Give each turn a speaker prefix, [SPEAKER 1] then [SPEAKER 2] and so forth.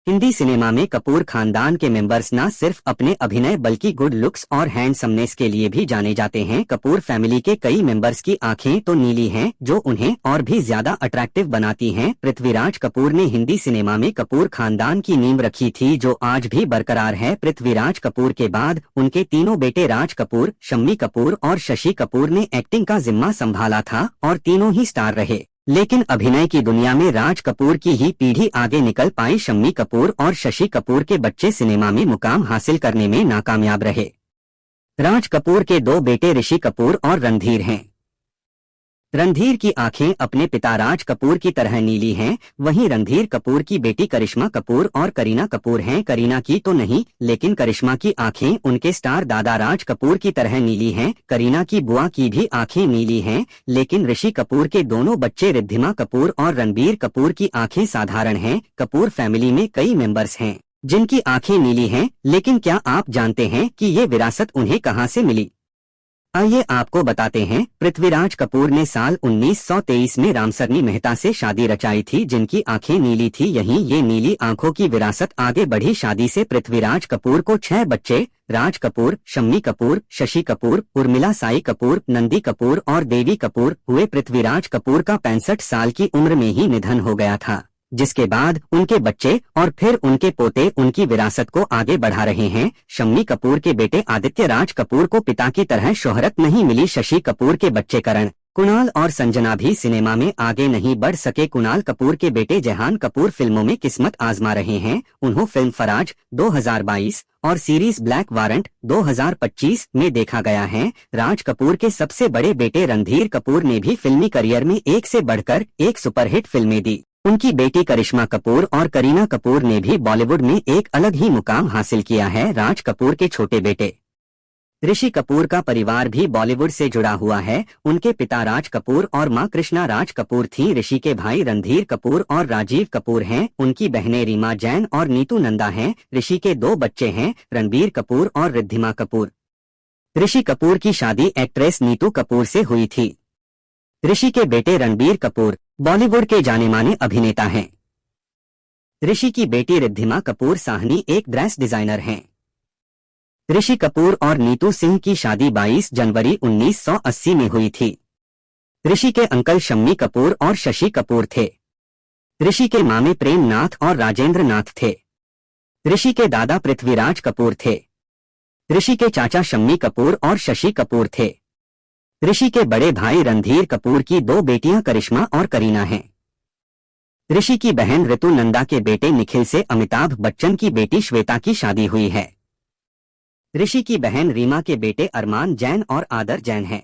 [SPEAKER 1] Hindi cinema में कपूर खानदान के मेंबर्स न सिर्फ अपने अभिनय बल्कि गुड लुक्स और हैंडसमनेस के लिए भी जाने जाते हैं। कपूर फैमिली के कई मेंबर्स की आंखें तो नीली हैं, जो उन्हें और भी ज्यादा अट्रैक्टिव बनाती हैं। पृथ्वीराज कपूर ने हिंदी सिनेमा में कपूर खानदान की नींव रखी थी, जो आज भी बरकरार है। पृथ्वीराज कपूर के बाद उनके तीनों बेटे राज कपूर, शम्मी कपूर और शशि कपूर ने एक्टिंग का जिम्मा संभाला था और तीनों ही स्टार रहे। लेकिन अभिनय की दुनिया में राज कपूर की ही पीढ़ी आगे निकल पाई। शम्मी कपूर और शशि कपूर के बच्चे सिनेमा में मुकाम हासिल करने में नाकामयाब रहे। राज कपूर के दो बेटे ऋषि कपूर और रणधीर हैं। रणधीर की आंखें अपने पिता राज कपूर की तरह नीली हैं, वहीं रणधीर कपूर की बेटी करिश्मा कपूर और करीना कपूर हैं। करीना की तो नहीं, लेकिन करिश्मा की आंखें उनके स्टार दादा राज कपूर की तरह नीली हैं। करीना की बुआ की भी आंखें नीली हैं, लेकिन ऋषि कपूर के दोनों बच्चे रिद्धिमा कपूर और रणबीर कपूर की आंखें साधारण हैं। कपूर फैमिली में कई मेंबर्स हैं जिनकी आंखें नीली हैं, लेकिन क्या आप जानते हैं कि ये विरासत उन्हें कहां से मिली? आइए आपको बताते हैं। पृथ्वीराज कपूर ने साल 1923 में रामसरनी मेहता से शादी रचाई थी, जिनकी आंखें नीली थी। यहीं ये नीली आंखों की विरासत आगे बढ़ी। शादी से पृथ्वीराज कपूर को 6 बच्चे राज कपूर, शम्मी कपूर, शशि कपूर, उर्मिला साई कपूर, नंदी कपूर और देवी कपूर हुए। पृथ्वीराज कपूर का 65 साल की उम्र में ही निधन हो गया था, जिसके बाद उनके बच्चे और फिर उनके पोते उनकी विरासत को आगे बढ़ा रहे हैं। शम्मी कपूर के बेटे आदित्य राज कपूर को पिता की तरह शोहरत नहीं मिली। शशि कपूर के बच्चे करण, कुणाल और संजना भी सिनेमा में आगे नहीं बढ़ सके। कुणाल कपूर के बेटे जहान कपूर फिल्मों में किस्मत आजमा रहे हैं। उन्होंने फिल्म फराज 2022 और सीरीज ब्लैक वारंट 2025 में देखा गया है। राज कपूर के सबसे बड़े बेटे रणधीर कपूर ने भी फिल्मी करियर में एक से बढ़कर एक सुपरहिट फिल्में दी। उनकी बेटी करिश्मा कपूर और करीना कपूर ने भी बॉलीवुड में एक अलग ही मुकाम हासिल किया है। राज कपूर के छोटे बेटे ऋषि कपूर का परिवार भी बॉलीवुड से जुड़ा हुआ है। उनके पिता राज कपूर और मां कृष्णा राज कपूर थीं। ऋषि के भाई रणधीर कपूर और राजीव कपूर हैं। उनकी बहनें रीमा जैन और नीतू नंदा हैं। ऋषि के 2 बच्चे हैं, रणबीर कपूर और रिद्धिमा कपूर। ऋषि कपूर की शादी एक्ट्रेस नीतू कपूर से हुई थी। ऋषि के बेटे रणबीर कपूर बॉलीवुड के जाने माने अभिनेता हैं। ऋषि की बेटी रिद्धिमा कपूर साहनी एक ड्रेस डिजाइनर हैं। ऋषि कपूर और नीतू सिंह की शादी 22 जनवरी 1980 में हुई थी। ऋषि के अंकल शम्मी कपूर और शशि कपूर थे। ऋषि के मामे प्रेम नाथ और राजेंद्र नाथ थे। ऋषि के दादा पृथ्वीराज कपूर थे। ऋषि के चाचा शम्मी कपूर और शशि कपूर थे। ऋषि के बड़े भाई रणधीर कपूर की 2 बेटियां करिश्मा और करीना हैं। ऋषि की बहन ऋतु नंदा के बेटे निखिल से अमिताभ बच्चन की बेटी श्वेता की शादी हुई है। ऋषि की बहन रीमा के बेटे अरमान जैन और आदर जैन हैं।